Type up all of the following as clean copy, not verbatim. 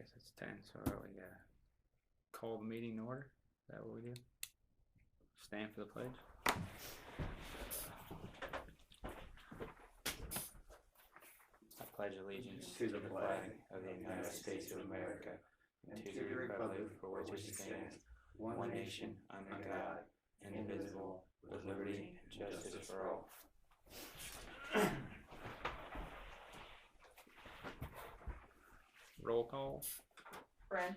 guess it's 10, so we gotta call the meeting to order. Is that what we do? Stand for the pledge. I pledge allegiance to the flag of the United States of America and to the republic for which it stands, one nation, under God, indivisible, with liberty and justice for all. Roll call. Brad.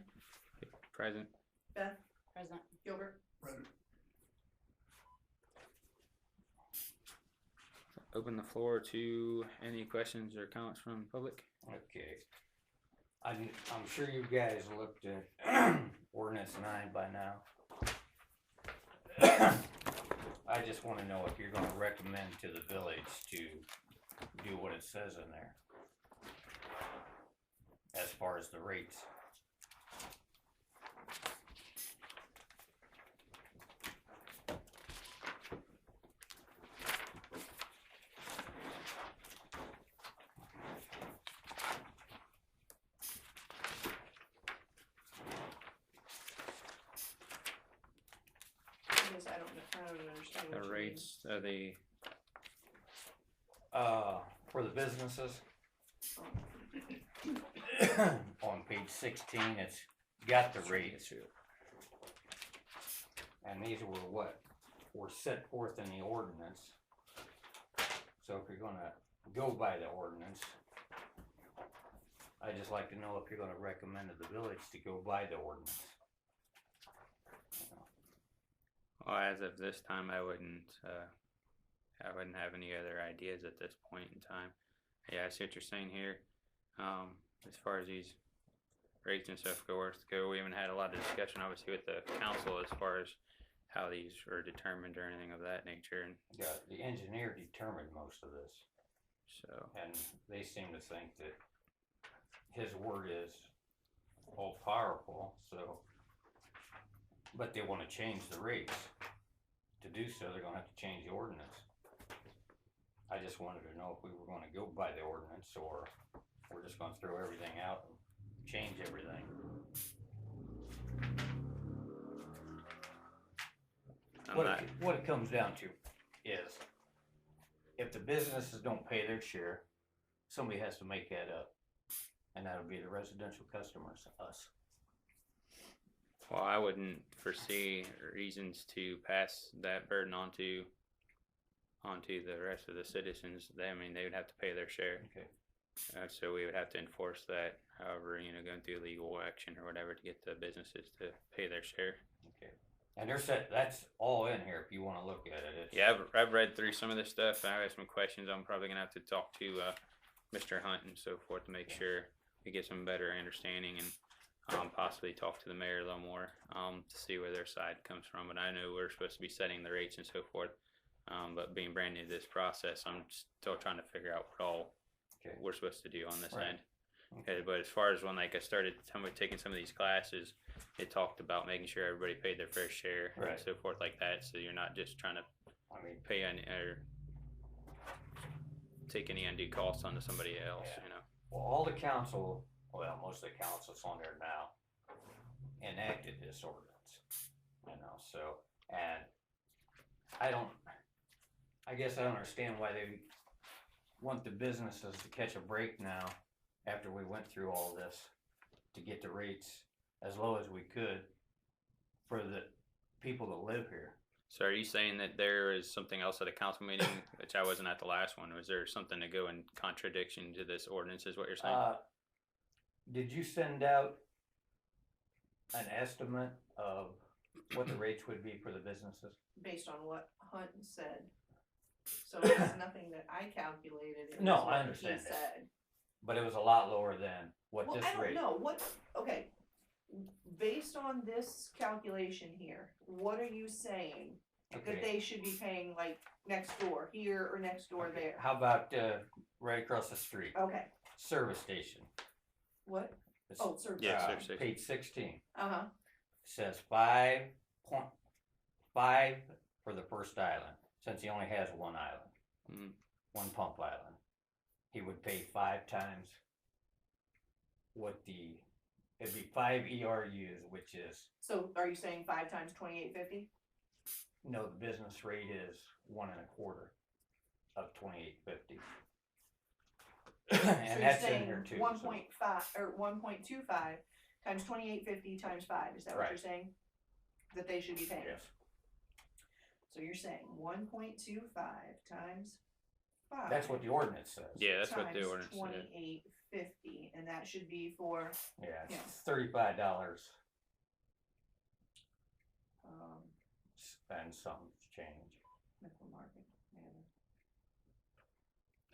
Present. Beth. Present. Gilbert. Present. Open the floor to any questions or comments from the public. Okay. I'm sure you guys looked at ordinance 9 by now. I just want to know if you're going to recommend to the village to do what it says in there as far as the rates. I don't understand. The rates are the For the businesses, on page 16, it's got the rates. And these were what were set forth in the ordinance. So if you're gonna go by the ordinance, I'd just like to know if you're gonna recommend to the village to go by the ordinance. Well, as of this time, I wouldn't have any other ideas at this point in time. Yeah, I see what you're saying here. As far as these rates and stuff go, we haven't had a lot of discussion, obviously, with the council as far as how these are determined or anything of that nature. And Yeah, the engineer determined most of this, so, and they seem to think that his word is all powerful. So, but they want to change the rates. To do so, they're going to have to change the ordinance. I just wanted to know if we were going to go by the ordinance or we're just going to throw everything out and change everything. What it comes down to is if the businesses don't pay their share, somebody has to make that up. And that'll be the residential customers, us. well, I wouldn't foresee reasons to pass that burden onto the rest of the citizens. They would have to pay their share. Okay. So we would have to enforce that, however, going through legal action or whatever to get the businesses to pay their share. Okay. And they're set, that's all in here if you want to look at it. Yeah, I've read through some of this stuff. I have some questions. I'm probably going to have to talk to Mr. Hunt and so forth to make sure we get some better understanding and possibly talk to the mayor a little more to see where their side comes from. But I know we're supposed to be setting the rates and so forth. But being brand new to this process, I'm still trying to figure out what all we're supposed to do on this end. Okay, but as far as when I started taking some of these classes, it talked about making sure everybody paid their fair share and so forth like that. So you're not just trying to pay or take any undue costs onto somebody else. Well, all the council, most of the councils on there now enacted this ordinance, so, and I guess I don't understand why they want the businesses to catch a break now after we went through all this to get the rates as low as we could for the people that live here. So are you saying that there is something else at a council meeting, which I wasn't at the last one? Was there something to go in contradiction to this ordinance is what you're saying? Did you send out an estimate of what the rates would be for the businesses? Based on what Hunt said. So it's nothing that I calculated. It was I what understand he that. said. But it was a lot lower than what this rate. I don't know. Okay. Based on this calculation here, what are you saying that they should be paying like next door here or next door there? How about right across the street? Okay. Service station. What? Service service station. Page 16. Uh-huh. Says 5.5 for the first island, since he only has one island, one pump island. He would pay 5 times what the it'd be 5 ERUs, which is, So are you saying 5 times 28.50? no, the business rate is 1.25 of 28.50. So And you're that's in saying here too. 1.5 or 1.25 times 28.50 times 5. Is that what Right. you're saying? That they should be paying. Yes. So you're saying 1.25 times 5. That's what the ordinance says. Yeah, that's what times the ordinance said. 28.50, and that should be for Yeah, it's Yeah. $35 um, and some change. Mifflin Market. Yeah.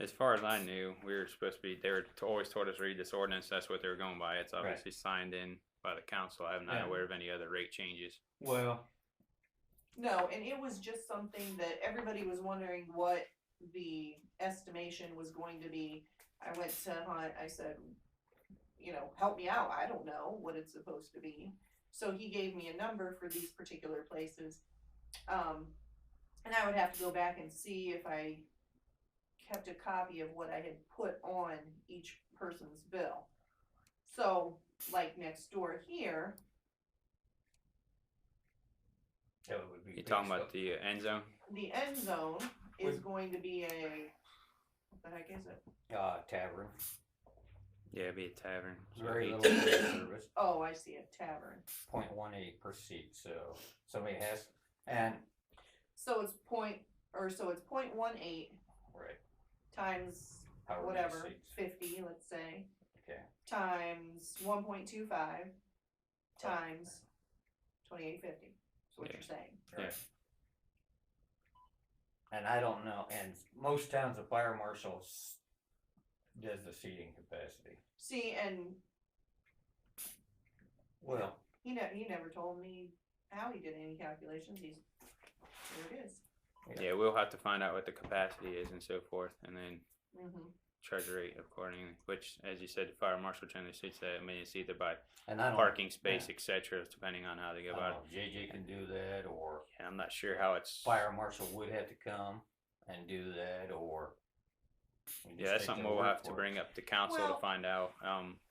As far as I knew, we were supposed to be. They were always told us to read this ordinance. That's what they were going by. It's obviously signed in by the council. I'm not Yeah. aware of any other rate changes. Well, No, and it was just something that everybody was wondering what the estimation was going to be. I went to Hunt, I said, help me out, I don't know what it's supposed to be. So he gave me a number for these particular places. And I would have to go back and see if I kept a copy of what I had put on each person's bill. So, like next door here, that would be. You talking about the end zone? the end zone is Would- going to be what the heck is it? Tavern. Yeah, it'd be a tavern. So Very 18. little food service. Oh, I see, a tavern. 0.18 per seat. So somebody has, and So it's 0.18 right, times however many whatever, seats. 50, let's say, Okay. times 1.25 times 28.50. That's what Yeah. you're saying. Yeah. Right. And I don't know, and most towns, the fire marshal does the seating capacity. See, and Well, he never told me how he did any calculations. There it is. Yeah, we'll have to find out what the capacity is and so forth, and then Mm-hmm. charge a rate accordingly. Which, as you said, the fire marshal generally states that. I mean, it's either by and I don't, parking space, etc., depending on how they I go don't about know if JJ can do that, or it. And I'm not sure how it's. fire marshal would have to come and do that, or. we just Yeah, that's take something their we'll word have to for it. bring up to council Well- to find out.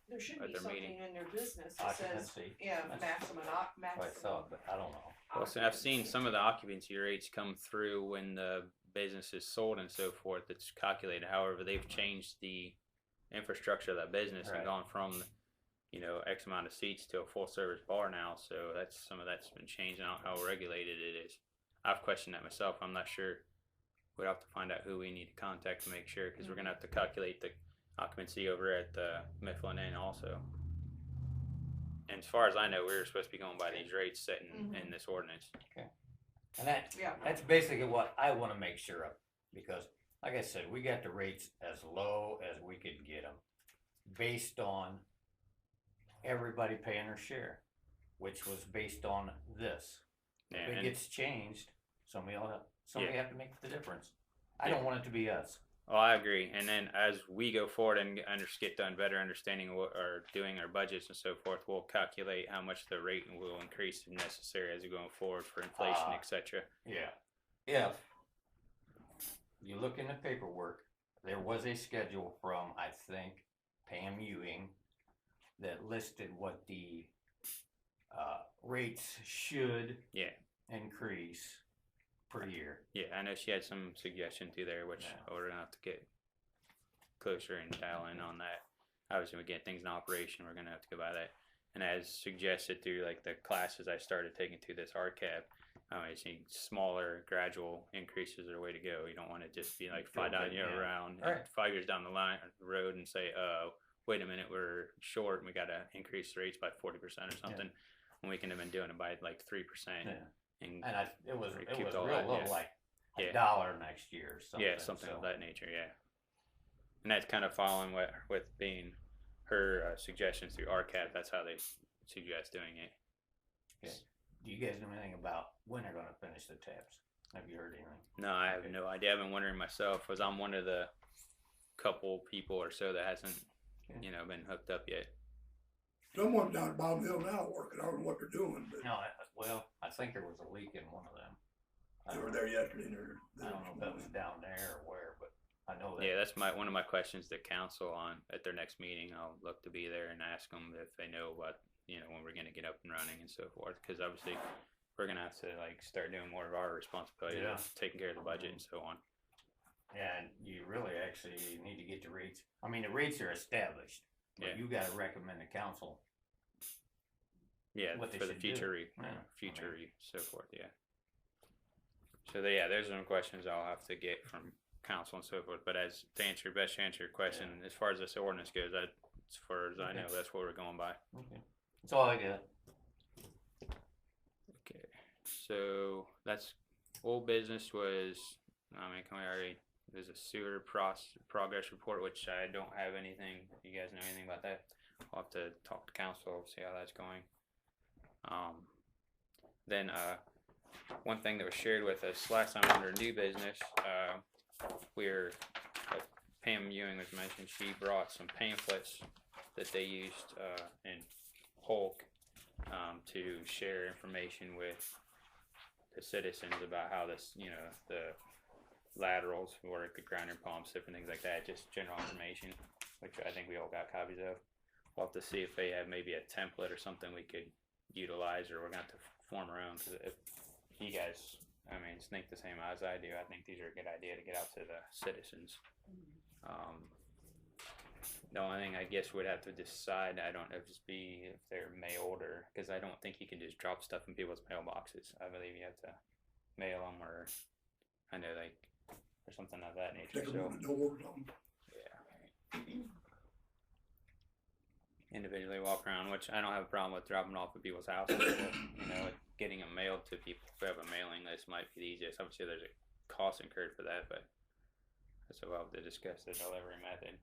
There should At be their something meeting. in their business that says, Occupancy. yeah, That's maximum, what I thought, but I don't know. Well, so I've seen some of the occupancy rates come through when the business is sold and so forth. It's calculated. However, they've changed the infrastructure of that business Right. and gone from, X amount of seats to a full service bar now. So some of that's been changing out how regulated it is. I've questioned that myself. I'm not sure. We'll have to find out who we need to contact to make sure, because we're gonna have to calculate the occupancy over at the Mifflin Inn also. And as far as I know, we were supposed to be going by these rates set in this ordinance. And yeah. that's basically what I want to make sure of, because, like I said, we got the rates as low as we could get them, based on everybody paying their share, which was based on this. Yeah, If it and- gets changed, somebody Yeah. have to make the difference. I don't want it to be us. Oh, I agree. And then as we go forward and get done better understanding of what are doing our budgets and so forth, we'll calculate how much the rate will increase if necessary as we go forward for inflation, etc. Yeah. If you look in the paperwork, there was a schedule from, I think, Pam Ewing that listed what the rates should Yeah. increase per year. Yeah, I know she had some suggestion through there, which Yeah. we're gonna have to get closer and dial in on that. Obviously, we get things in operation. We're gonna have to go by that. And as suggested through like the classes I started taking through this RCAP, I see smaller, gradual increases are the way to go. You don't want to just be like Build $5 down it year in. around, Right. and 5 years down the road, and say, wait a minute, we're short, and we got to increase the rates by 40% or something, when we can have been doing it by like 3%. Yeah. And And it was Keep all real that, low, yeah. like Yeah. $1 next year or something. yeah, something so. of that nature, yeah. And that's kind of following with being her suggestions through RCAP. That's how they suggest doing it. Do you guys know anything about when they're gonna finish the taps? Have you heard anything? No, I have Okay. no idea. I've been wondering myself, because I'm one of the couple people or so that hasn't, Okay. been hooked up yet. Someone down at Bob Hill now working. I don't know what they're doing, but No, I think there was a leak in one of them. I they don't were know. there yesterday. And I don't know if that was down there or where, but I know that. Yeah, that's one of my questions to council on at their next meeting. I'll look to be there and ask them if they know about, when we're gonna get up and running and so forth. Because obviously, we're gonna have to like start doing more of our responsibility, Yeah. of taking care of the budget and so on. And you really actually need to get the rates. I mean, the rates are established, but Yeah. you got to recommend the council. Yeah, What they for the should do. future, so forth. Yeah. So those are some questions I'll have to get from council and so forth. But to answer your question, as far as this ordinance goes, as far as I know, that's what we're going by. Okay, that's all I got. Okay, so that's old business was. Can we already? There's a sewer progress report, which I don't have anything. You guys know anything about that? I'll have to talk to council, see how that's going. Then one thing that was shared with us last time under new business, Pam Ewing was mentioned. She brought some pamphlets that they used in Polk to share information with the citizens about how this, the laterals work, the grinder pumps, different things like that, just general information, which I think we all got copies of. We'll have to see if they have maybe a template or something we could utilize, or we're going to have to form our own. Because if you guys, think the same as I do, I think these are a good idea to get out to the citizens. The only thing I guess we'd have to decide, I don't know if they're mailed, or because I don't think you can just drop stuff in people's mailboxes. I believe you have to mail them, or I know or something of that nature. Take them on the door or something. Yeah. Individually walk around, which I don't have a problem with dropping off at people's houses. But, getting them mailed to people who have a mailing list might be the easiest. Obviously, there's a cost incurred for that, but so we'll have to discuss the delivery method.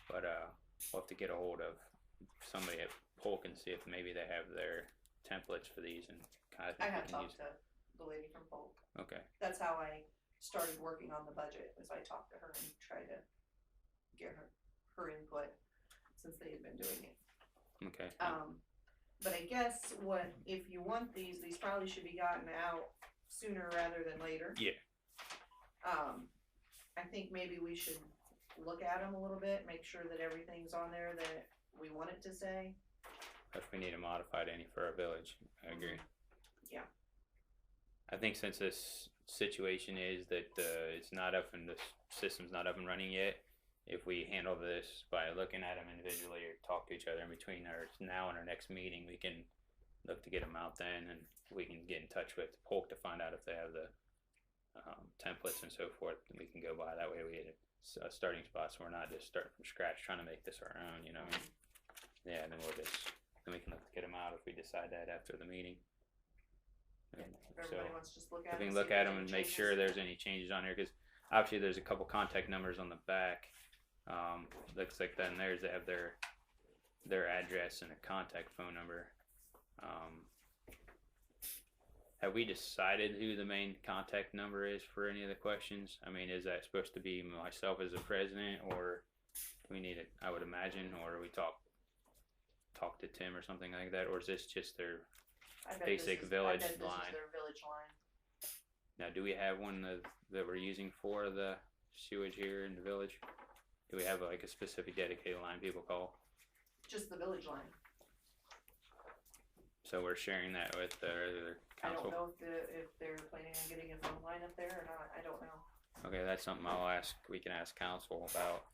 But we'll have to get a hold of somebody at Polk and see if maybe they have their templates for these, and I have talked to the lady from Polk. Okay. That's how I started working on the budget, was I talked to her and tried to get her input, since they had been doing it. Okay. But I guess if you want these probably should be gotten out sooner rather than later. Yeah. I think maybe we should look at them a little bit, make sure that everything's on there that we want it to say. If we need to modify any for our village, I agree. Yeah. I think since this situation is that it's not up and the system's not up and running yet, if we handle this by looking at them individually or talk to each other in between now and our next meeting, we can look to get them out then, and we can get in touch with Polk to find out if they have the templates and so forth, and we can go by. That way we get a starting spot, so we're not just starting from scratch trying to make this our own, Yeah, then then we can look to get them out if we decide that after the meeting. If everybody wants to just look at if we them, can look at them and make changes. sure there's any changes on here, because obviously there's a couple contact numbers on the back. Looks like then they have their address and a contact phone number. Have we decided who the main contact number is for any of the questions? Is that supposed to be myself as the president, or do we need it? I would imagine, or we talk to Tim or something like that, or is this just their basic village line? This is their village line. Now, do we have one that we're using for the sewage here in the village? Do we have a specific dedicated line people call? Just the village line. So we're sharing that with the council? I don't know if they're planning on getting a phone line up there or not. I don't know. Okay, that's something we can ask council about,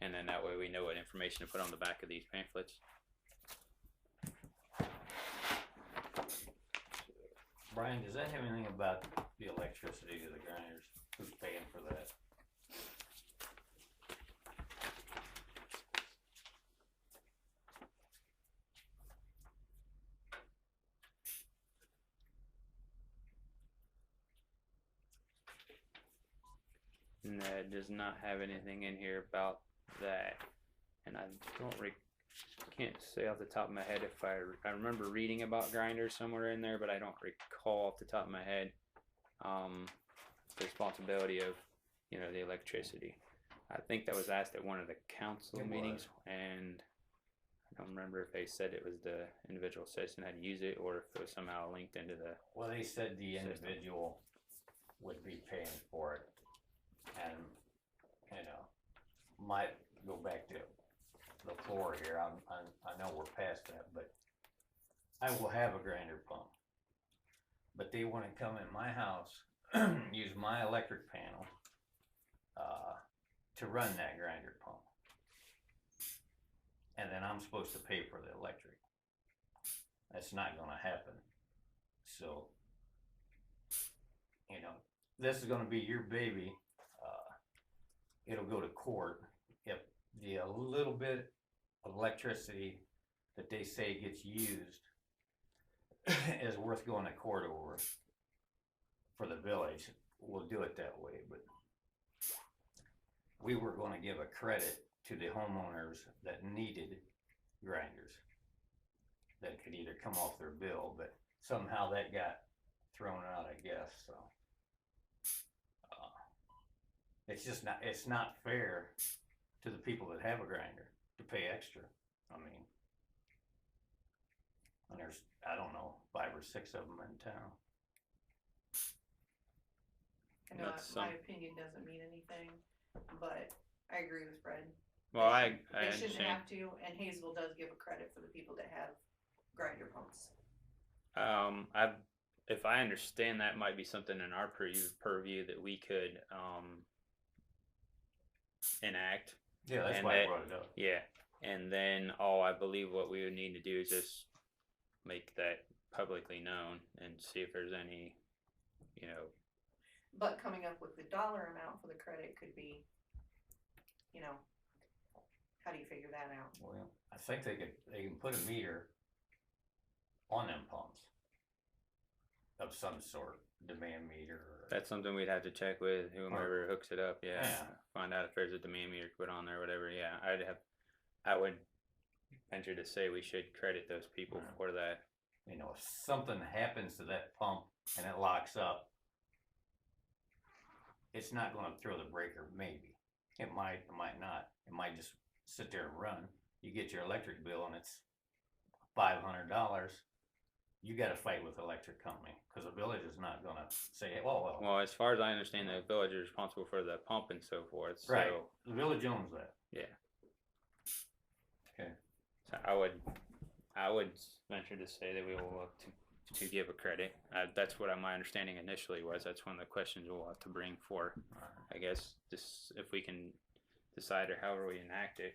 and then that way we know what information to put on the back of these pamphlets. Brian, does that have anything about the electricity to the grinders? Who's paying for that? No, it does not have anything in here about that, and I can't say off the top of my head if I remember reading about grinders somewhere in there, but I don't recall off the top of my head the responsibility of the electricity. I think that was asked at one of the council meetings, and I don't remember if they said it was the individual citizen had to use it, or if it was somehow linked into the. Well, they said the individual would be paying for it, and might go back to the floor here. I know we're past that, but I will have a grinder pump. But they want to come in my house, use my electric panel, to run that grinder pump. And then I'm supposed to pay for the electric. That's not gonna happen. So, you know, this is gonna be your baby. It'll go to court if the little bit of electricity that they say gets used is worth going to court over for the village. We'll do it that way, but we were gonna give a credit to the homeowners that needed grinders that could either come off their bill, but somehow that got thrown out, I guess. So it's not fair to the people that have a grinder to pay extra. I mean, and there's, I don't know, 5 or 6 of them in town. I know That's my opinion doesn't mean anything, but I agree with Fred. Well, I They shouldn't understand. have to, and Hazel does give a credit for the people that have grinder pumps. If I understand, that might be something in our purview that we could enact. Yeah, that's And why I that- brought it up. Yeah, and then I believe what we would need to do is just make that publicly known and see if there's any, you know, But coming up with the dollar amount for the credit could be, you know, how do you figure that out? Well, I think they can put a meter on them pumps of some sort, demand meter. Or, that's something we'd have to check with whomever hooks it up. Yeah, Yeah. find out if there's a demand meter to put on there, or whatever. Yeah, I would venture to say we should credit those people Yeah. for that. you know, if something happens to that pump and it locks up, it's not going to throw the breaker. Maybe it might not. It might just sit there and run. You get your electric bill and it's $500. You got to fight with the electric company because the village is not going to say, well, Well, as far as I understand, the village is responsible for the pump and so forth. So, right. The village owns that. yeah. Okay. So I would venture to say that we will look to give a credit. That's what my understanding initially was. That's one of the questions we'll have to bring for. I guess this, if we can decide or however we enact it.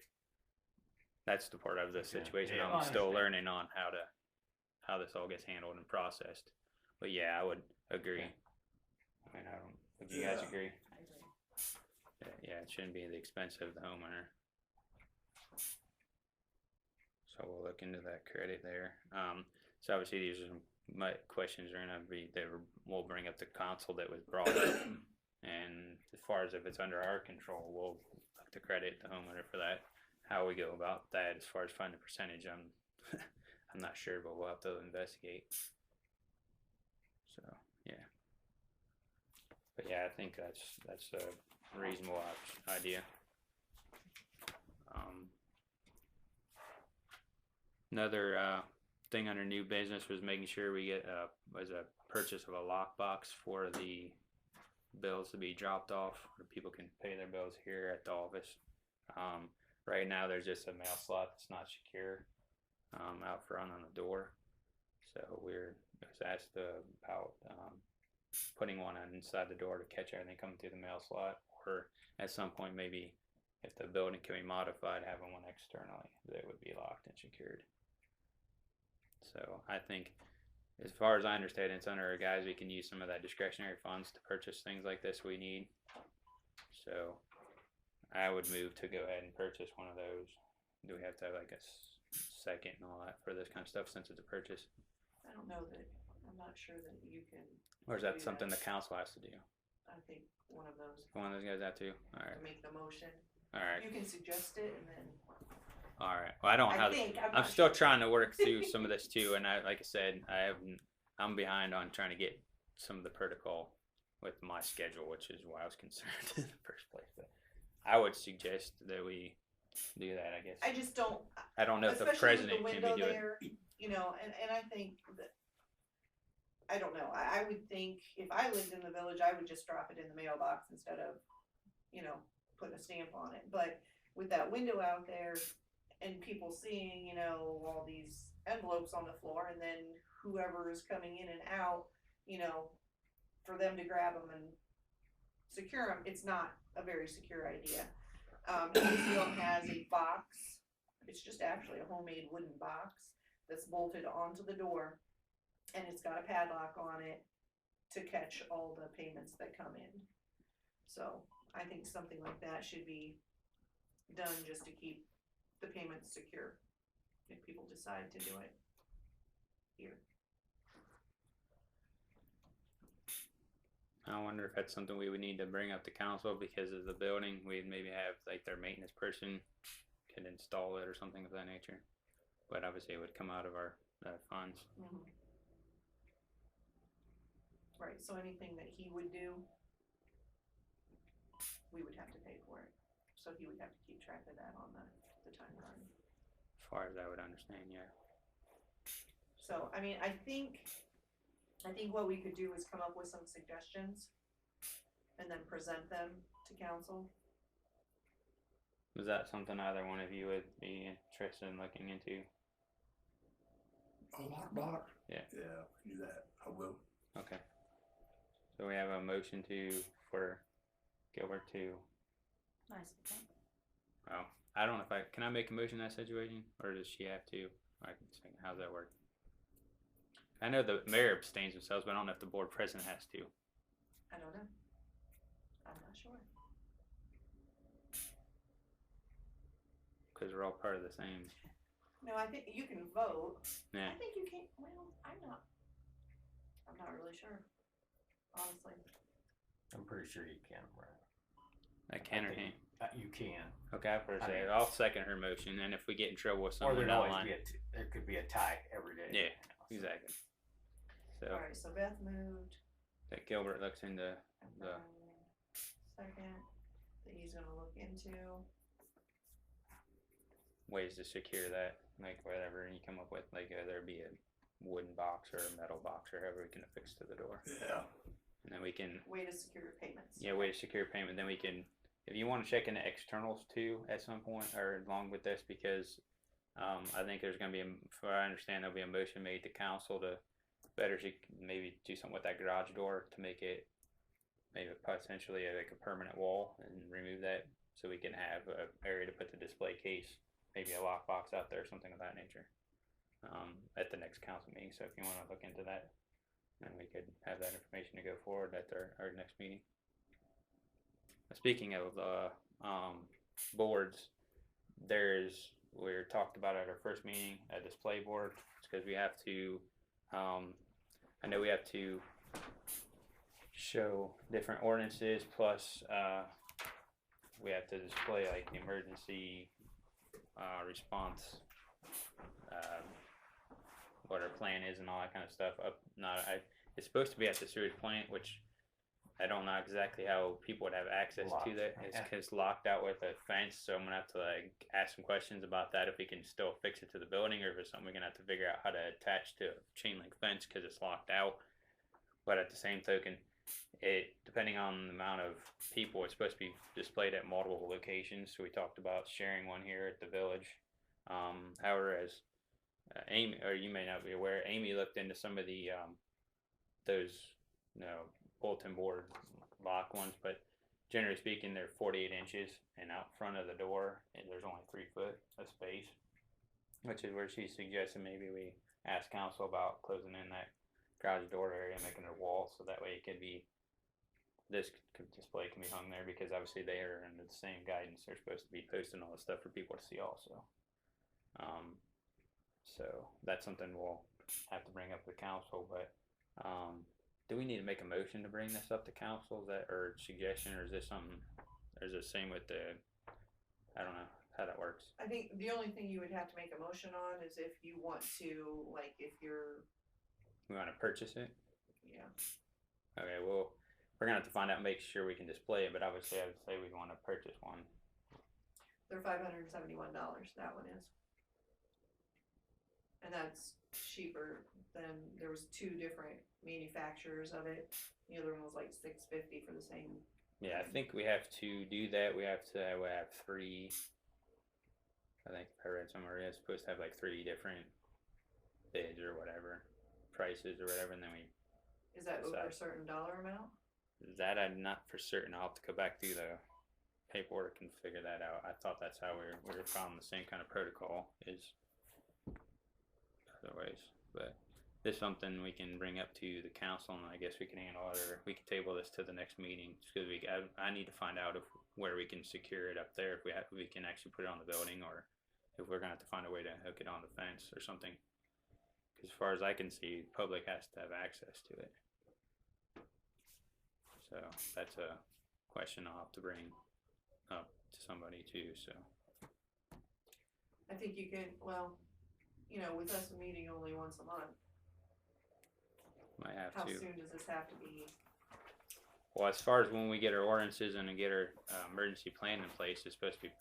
That's the part of the situation Yeah, I'm I still understand. learning on how this all gets handled and processed. But yeah, I would agree. Okay. I mean, I don't. Would you guys Yeah. agree? I agree. Yeah, it shouldn't be the expense of the homeowner. So we'll look into that credit there. So obviously these are my questions are gonna be we'll bring up the council that was brought up, and as far as if it's under our control, we'll look to credit the homeowner for that. How we go about that as far as finding the percentage, I'm I'm not sure, but we'll have to investigate. So yeah, but yeah, I think that's a reasonable idea. Another thing under new business was making sure we get was a purchase of a lockbox for the bills to be dropped off, where people can pay their bills here at the office. Right now, there's just a mail slot that's not secure out front on the door, so we're asked about putting one on inside the door to catch everything coming through the mail slot, or at some point maybe if the building can be modified, having one externally that would be locked and secured. So I think, as far as I understand, it's under our guys. We can use some of that discretionary funds to purchase things like this we need. So I would move to go ahead and purchase one of those. Do we have to have like a second and all that for this kind of stuff since it's a purchase? I don't know that, I'm not sure that you can. Or is that do something the council has to do? I think one of those, One of those guys have to? All to right. make the motion. All right. You can suggest it and then, All right. Well, I don't I have. think, I'm not still sure. trying to work through some of this too, and like I said, I'm behind on trying to get some of the protocol with my schedule, which is why I was concerned in the first place. But I would suggest that we do that. I guess I just don't, I don't know if the especially with president the can window be doing. there, you know, and I think that, I don't know, I would think if I lived in the village, I would just drop it in the mailbox instead of, you know, putting a stamp on it, but with that window out there and people seeing, you know, all these envelopes on the floor, and then whoever is coming in and out, you know, for them to grab them and secure them, it's not a very secure idea. Ezekiel has a box. It's just actually a homemade wooden box that's bolted onto the door, and it's got a padlock on it to catch all the payments that come in. So I think something like that should be done just to keep the payments secure if people decide to do it here. I wonder if that's something we would need to bring up to council because of the building. We'd maybe have like their maintenance person could install it or something of that nature. But obviously it would come out of our funds. Mm-hmm. Right, so anything that he would do, we would have to pay for it. So he would have to keep track of that on the timeline. As far as I would understand, yeah. So, I mean, I think what we could do is come up with some suggestions and then present them to council. Was that something either one of you would be interested in looking into? A lockbox? Yeah. Yeah, do that. I will. Okay. So we have a motion for Gilbert to. Nice. Well, I don't know if can I make a motion in that situation, or does she have to? I can say, how's that work? I know the mayor abstains themselves, but I don't know if the board president has to. I don't know. I'm not sure. Because we're all part of the same. No, I think you can vote. Yeah. I think you can. Well, I'm not really sure. Honestly. I'm pretty sure you can, Brad. I can or can't. You can. Okay, I'll second her motion, and if we get in trouble with Or someone there'd down the always line, be there could be a tie every day. Yeah, exactly. So Alright, so Beth moved. that Gilbert looks into And the. then second, that he's gonna look into. Ways to secure that, like whatever you come up with, like whether it be a wooden box or a metal box or however we can affix to the door, Yeah. and then we can Way to secure payments. way to secure payment. Then we can, if you want to check into externals too at some point or along with this, because I think there's going to be, from what I understand, there'll be a motion made to council to better maybe do something with that garage door to make it maybe potentially like a permanent wall and remove that so we can have an area to put the display case. Maybe a lockbox out there, something of that nature, at the next council meeting. So if you want to look into that, then we could have that information to go forward at our next meeting. Speaking of boards, we talked about at our first meeting a display board. It's because we have to. I know we have to show different ordinances. Plus, we have to display like the emergency. Response, what our plan is and all that kind of stuff. It's supposed to be at the sewage plant, which I don't know exactly how people would have access to that. It's locked out with a fence, so I'm gonna have to like ask some questions about that if we can still fix it to the building, or if it's something we're gonna have to figure out how to attach to a chain link fence because it's locked out. But at the same token, depending on the amount of people, it's supposed to be displayed at multiple locations. So we talked about sharing one here at the village. However, as Amy, or you may not be aware, Amy looked into some of the those bulletin board lock ones, but generally speaking, they're 48 inches, and out front of the door, there's only 3 foot of space, which is where she suggested maybe we ask council about closing in that garage door area, making it a wall, so that way it could be, this display can be hung there, because obviously they are under the same guidance. They're supposed to be posting all this stuff for people to see also. So that's something we'll have to bring up with council, but do we need to make a motion to bring this up to council, or suggestion, or is this something, or is it the same with the, I don't know how that works. I think the only thing you would have to make a motion on is if you want to, like, if you're. We want to purchase it? Yeah. Okay, well, we're gonna have to find out and make sure we can display it, but obviously I would say we want to purchase one. They're $571, that one is. And that's cheaper than, there was 2 different manufacturers of it. The other one was like $650 for the same. Yeah, I think we have to do that. We have to have 3 I think I read somewhere it's supposed to have like 3 different bids or whatever, prices or whatever, and then we Is that over a decide. certain dollar amount? That I'm not for certain. I'll have to go back through the paperwork and figure that out. I thought that's how we were following the same kind of protocol is other ways, but this is something we can bring up to the council, and I guess we can handle it, or we can table this to the next meeting because I need to find out if where we can secure it up there, if we can actually put it on the building, or if we're gonna have to find a way to hook it on the fence or something. Because as far as I can see, the public has to have access to it. So that's a question I'll have to bring up to somebody too. So I think you can, well, you know, with us meeting only once a month, might have how to. soon does this have to be? Well, as far as when we get our ordinances and get our emergency plan in place, it's supposed to be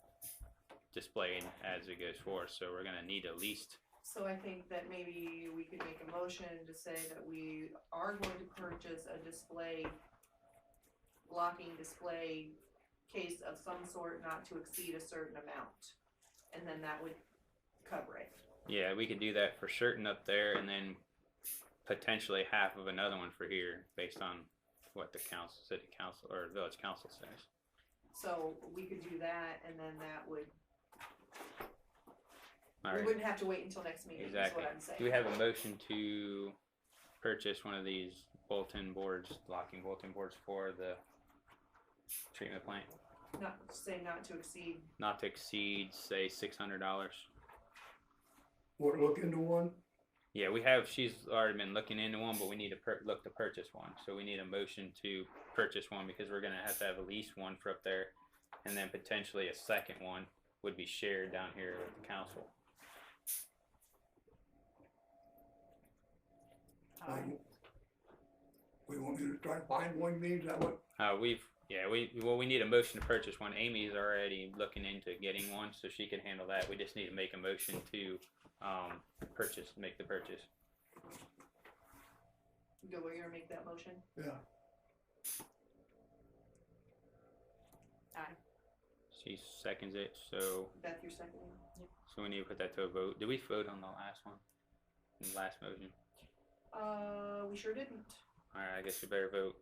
displayed as it goes forth. So we're gonna need at least. So I think that maybe we could make a motion to say that we are going to purchase a display, locking display case of some sort not to exceed a certain amount. And then that would cover it. Yeah, we could do that for certain up there, and then potentially half of another one for here, based on what the city council or village council says. So we could do that, and then that would, All we right, wouldn't have to wait until next meeting, exactly. is what I'm saying. Do we have a motion to purchase one of these bulletin boards, locking bulletin boards for the treatment plant? Not, say not to exceed, Not to exceed, say, $600. What, look into one? Yeah, we have. She's already been looking into one, but we need to look to purchase one. So we need a motion to purchase one because we're gonna have to have at least one for up there, and then potentially a second one would be shared down here with the council. We want you to try to find one, means that what? We need a motion to purchase one. Amy's already looking into getting one, so she can handle that. We just need to make a motion to make the purchase. Go, we're gonna make that motion? Yeah, Aye. She seconds it, so Beth, you're seconding? we need to put that to a vote. Did we vote on the last one? The last motion? We sure didn't. Alright, I guess we better vote.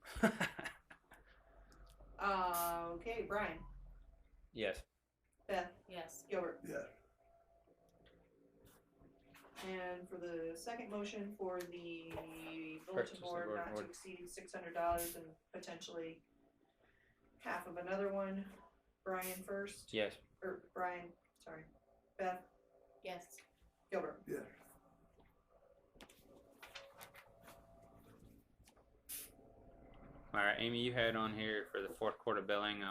Okay, Brian, Yes. Beth, Yes. Gilbert. yeah. And for the second motion for the Purchase bulletin the board bulletin not to board. exceed $600 and potentially half of another one, Brian first, Yes. or Brian, sorry, Beth, Yes. Gilbert. Yes. Alright, Amy, you had on here for the fourth quarter billing.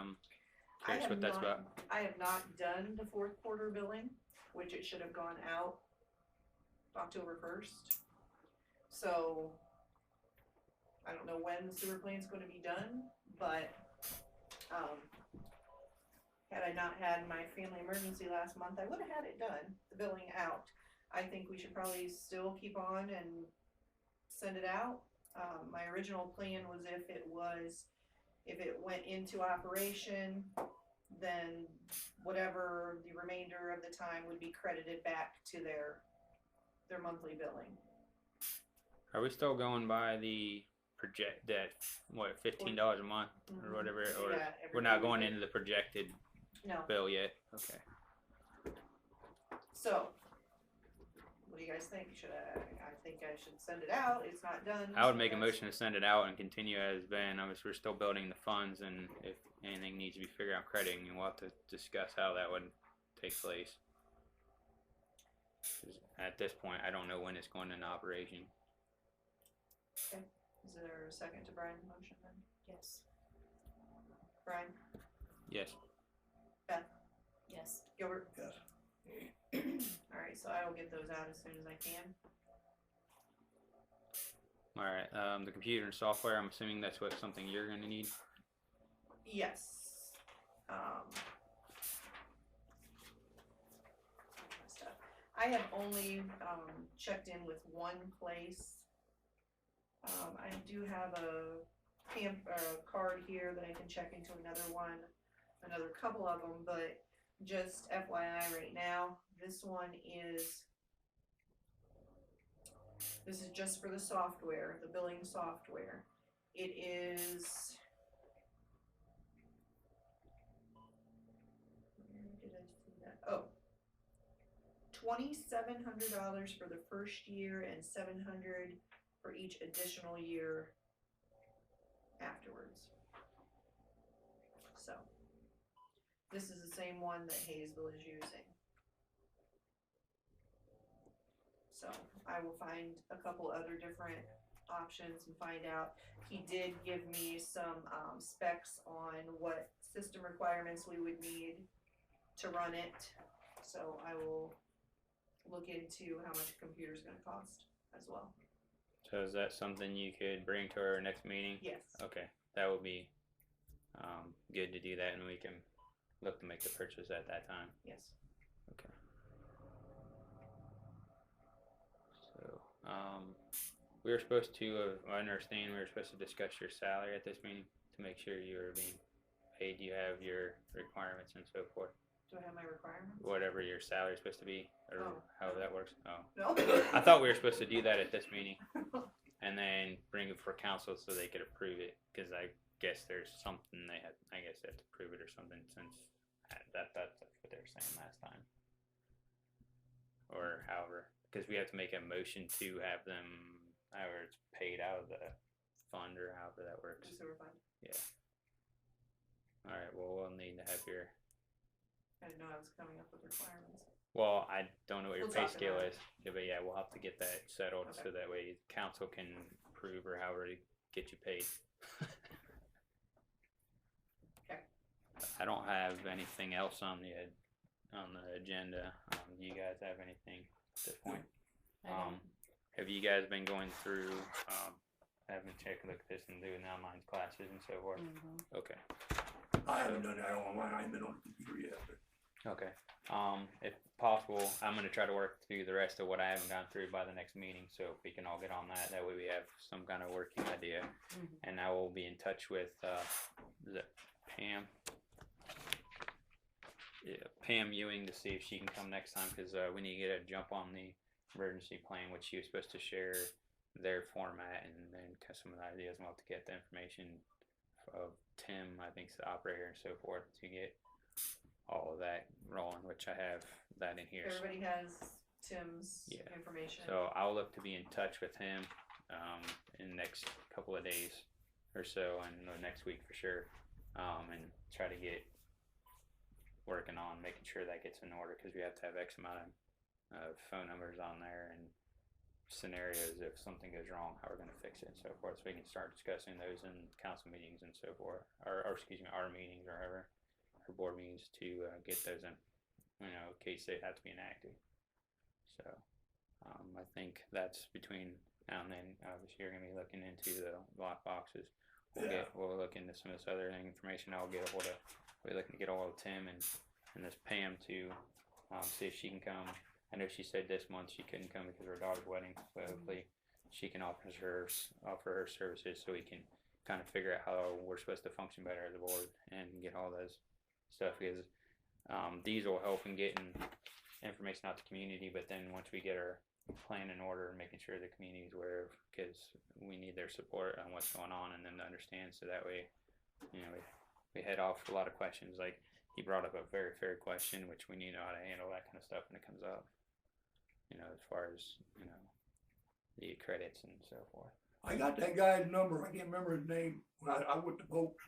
Curious what that's about. I have not done the fourth quarter billing, which it should have gone out October 1st. So I don't know when the sewer plant's gonna be done, but, had I not had my family emergency last month, I would have had it done, the billing out. I think we should probably still keep on and send it out. My original plan was if it went into operation, then whatever the remainder of the time would be credited back to their monthly billing. Are we still going by the $15 a month or whatever, or Yeah, we're not going every- into the projected No, bill yet? Okay. so, what do you guys think? I think I should send it out, it's not done. I would so make a that's- motion to send it out and continue as been. Obviously, we're still building the funds, and if anything needs to be figured out crediting, we'll have to discuss how that would take place. 'Cause at this point, I don't know when it's going into operation. Is there a second to Brian's motion then? Yes. Brian, Yes. Yes. Gilbert? Yes. Alright, so I will get those out as soon as I can. All right. The computer and software. I'm assuming that's something you're going to need. Yes. Stuff. I have only checked in with one place. I do have a card here that I can check into another couple of them, but just FYI right now, this is just for the software, the billing software. It is, where did I see that? Oh, $2,700 for the first year and $700 for each additional year afterwards. So, this is the same one that Hayesville is using. So I will find a couple other different options and find out. He did give me some specs on what system requirements we would need to run it. So I will look into how much a computer's gonna cost as well. So is that something you could bring to our next meeting? Yes. Okay, that would be good to do that, and we can look to make the purchase at that time. Yes. Okay. So, we were supposed to, I understand we were supposed to discuss your salary at this meeting to make sure you are being paid, you have your requirements and so forth. Do I have my requirements? Whatever your salary is supposed to be, or Oh. however that works. Oh. No. I thought we were supposed to do that at this meeting and then bring it for council so they could approve it, because I guess there's something they have to prove it or something, since that's what they were saying last time. Or however, because we have to make a motion to have them, however it's paid out of the fund or however that works. The sewer fund. Yeah. Alright, well, we'll need to have your, I didn't know I was coming up with requirements. well, I don't know what your We'll pay talk scale about is, yeah, but yeah, we'll have to get that settled Okay. so that way council can approve or however to get you paid. Okay. I don't have anything else on the agenda. Do you guys have anything at this point? Have you guys been going through having to take a look at this and doing online classes and so forth? Okay. I haven't done that online, I haven't been on the computer yet, but Okay. If possible, I'm gonna try to work through the rest of what I haven't gone through by the next meeting, so if we can all get on that, that way we have some kind of working idea. And I will be in touch with, is it Pam? Yeah, Pam Ewing, to see if she can come next time, because we need to get a jump on the emergency plan, which she was supposed to share their format and then some of the ideas. We'll have to get the information of Tim, I think, is the operator and so forth, to get all of that rolling, which I have that in here. Everybody has Tim's Yeah. information. So I'll look to be in touch with him in the next couple of days or so, and next week for sure, and try to get working on making sure that gets in order, because we have to have X amount of phone numbers on there and scenarios if something goes wrong, how we're going to fix it and so forth, so we can start discussing those in council meetings and so forth, or excuse me, our meetings or however, our board meetings, to get those in, in case they have to be enacted. So I think that's between now and then. Obviously, you're going to be looking into the lock boxes. We'll look into some of this other information. I'll get a hold of. We're looking to get a hold of Tim and this Pam to see if she can come. I know she said this month she couldn't come because of her daughter's wedding, so hopefully she can offer her services so we can kind of figure out how we're supposed to function better as a board and get all those stuff, because these will help in getting information out to the community, but then once we get our plan in order, making sure the community is aware of, because we need their support on what's going on and them to understand, so that way we head off a lot of questions. Like, he brought up a very fair question, which we need to know how to handle that kind of stuff when it comes up, as far as the credits and so forth. I got that guy's number, I can't remember his name, when I went to Pope's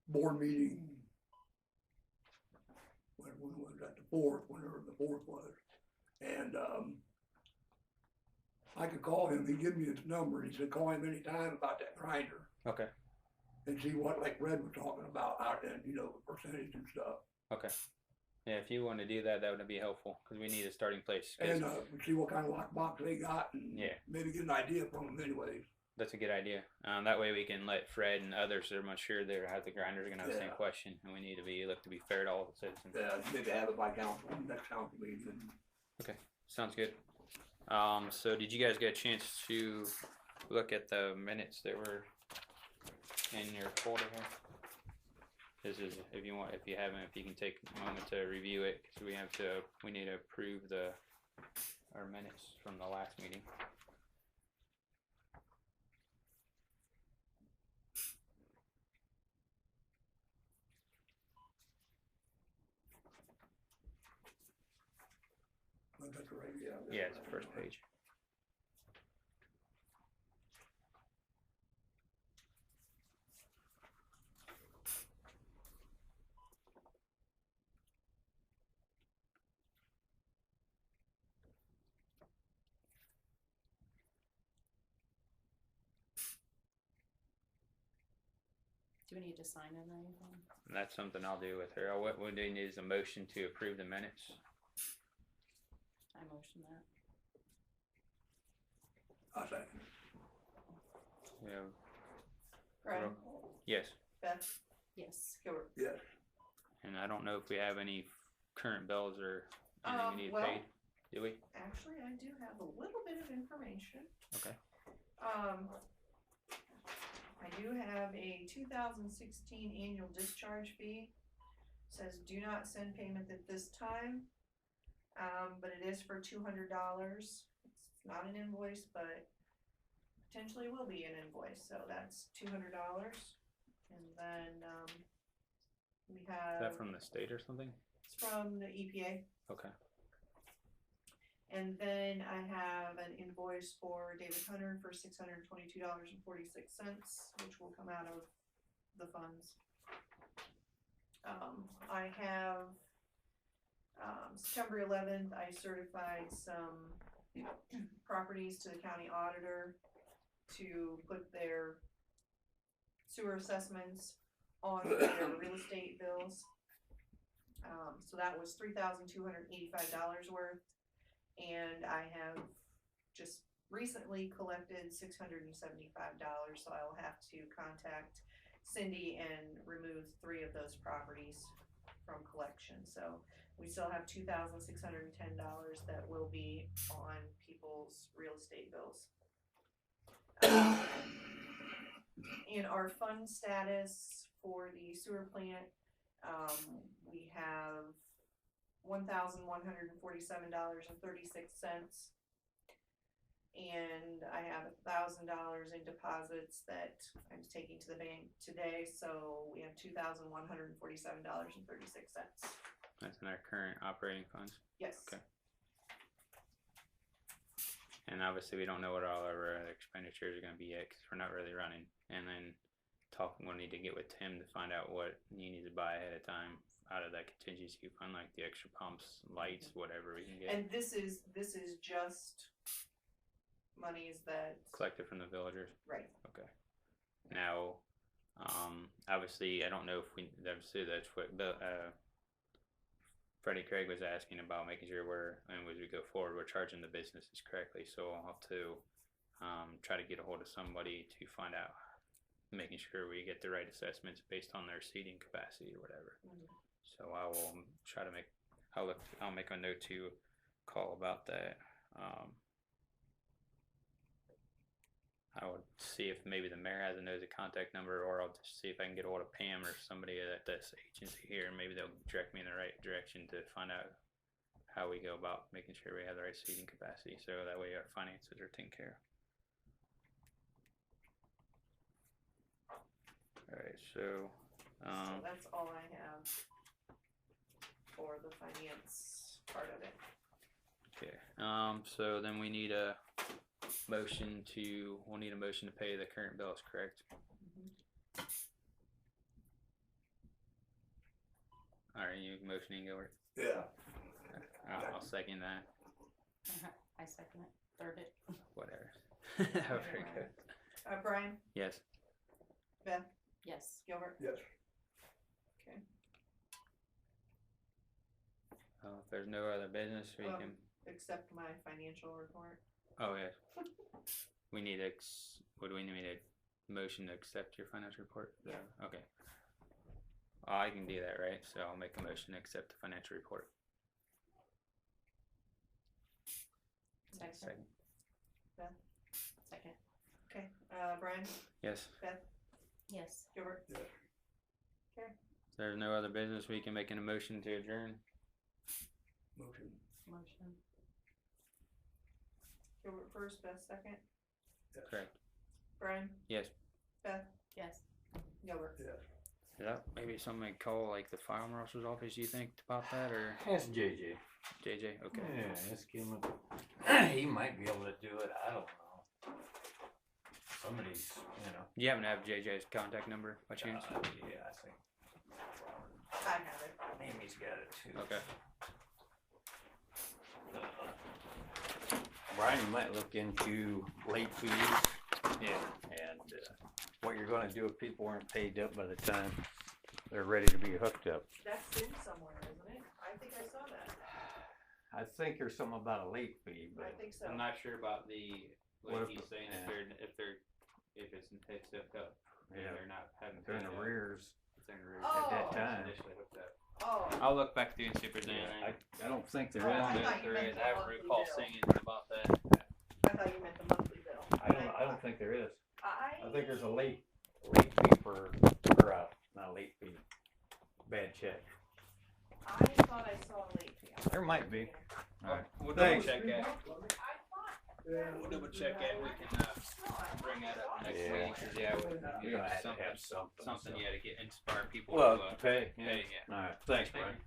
board meeting, when was that, the fourth, whenever the fourth was, and I could call him, he gave me his number, he said call him anytime about that grinder, Okay. and see what, like Red was talking about out there, the percentage and stuff. Okay. Yeah, if you want to do that, that would be helpful, because we need a starting place. 'Cause And see what kind of lockbox they got, and Yeah. maybe get an idea from them anyways. That's a good idea. That way we can let Fred and others that are much sure they have the grinders are going to have the same Yeah. question, and we need to look to be fair to all the citizens. Maybe have it by council, next council meeting. Sounds good. So did you guys get a chance to look at the minutes that were in your folder here? this is, if you haven't, if you can take a moment to review it, because we need to approve our minutes from the last meeting. But that's right, yeah. Yeah, it's the first page. Do we need to sign it or anything? And that's something I'll do with her. What we need is a motion to approve the minutes. I motion that. I second. Yeah. Brian, Yes. Beth, Yes. Gilbert. Yes. And I don't know if we have any current bills or anything we need Well- paid. Do we? Actually, I do have a little bit of information. Okay. I do have a 2016 annual discharge fee. Says do not send payment at this time. But it is for $200. It's not an invoice, but potentially will be an invoice, so that's $200. And then, we Is have. that from the state or something? It's from the EPA. Okay. And then I have an invoice for David Hunter for $622.46, which will come out of the funds. I have, September 11th, I certified some properties to the county auditor to put their sewer assessments on their real estate bills. So that was $3,285 worth. And I have just recently collected $675, so I will have to contact Cindy and remove 3 of those properties from collection. So we still have $2,610 that will be on people's real estate bills. In our fund status for the sewer plant, we have $1,147.36, and I have $1,000 in deposits that I'm taking to the bank today. So we have $2,147.36. That's in our current operating funds. Yes. Okay. And obviously, we don't know what all our expenditures are going to be yet because we're not really running. And then we'll need to get with Tim to find out what you need to buy ahead of time out of that contingency fund, like the extra pumps, lights, whatever we can get. And this is just monies that. Collected from the villagers. Right. Okay. Now, obviously, I don't know if that's what Freddie Craig was asking about, making sure as we go forward, we're charging the businesses correctly. So I'll have to try to get a hold of somebody to find out, making sure we get the right assessments based on their seating capacity or whatever. Mhm. So I will try to I'll make a note to call about that. I would see if maybe the mayor has a contact number, or I'll just see if I can get a hold of Pam or somebody at this agency here, and maybe they'll direct me in the right direction to find out how we go about making sure we have the right seating capacity, so that way our finances are taken care of. Alright, so So that's all I have for the finance part of it. okay. So then we'll need a motion to pay the current bills, correct? Alright, you motioning, Gilbert? Yeah. I'll second that. I second it. Third it. Whatever. Very good. Brian, Yes. Beth, Yes. Gilbert. Yes. Okay. If there's no other business, we Well, can. Accept my financial report. Oh yeah. We need what do we need? A motion to accept your financial report? Yeah. Okay. I can do that, right? So I'll make a motion to accept the financial report. Second. Second. Second. Okay. Brian, Yes. Beth, Yes. Gilbert. Yes. Okay. there's no other business, we can make an motion to adjourn. Motion. Motion. Gilbert first, Beth second, Correct. Brian, Yes. Beth, Yes. Gilbert. Yes. Is that maybe something to call like the fire marshal's office, you think, about that, or Ask JJ. JJ? Okay. Yeah, ask him. He might be able to do it. I don't know. Somebody's, you know. You happen to have JJ's contact number by chance? Yeah, I think I have it. Amy's got it too. Okay. Brian, you might look into late fees Yeah. and what you're gonna do if people aren't paid up by the time they're ready to be hooked up. That's in somewhere, isn't it? I think I saw that. I think there's something about a late fee, I but think so. I'm not sure about the, What like if- he's saying, if it's hooked up, and Yeah. they're not having they're in paid up, arrears if they're in arrears Oh. at that it's time. initially hooked up. Oh, I'll look back through and see if there's anything. I don't think there Oh, is. I If thought you there meant is, the I don't monthly recall bill. seeing anything about that. I thought you meant the monthly bill. I don't think there is. I I think there's a late fee for, or not a late fee, bad check. I thought I saw a late fee. There might be. Alright. We'll double Thanks. check that. I thought. Yeah. We'll double check that. We can bring that up next Yeah. week. 'Cause, yeah, You're gonna have to something, have something. something, so. yeah, to get inspire people Well, to to pay, pay. yeah. Yeah. Alright, thanks, Thank Brian. you.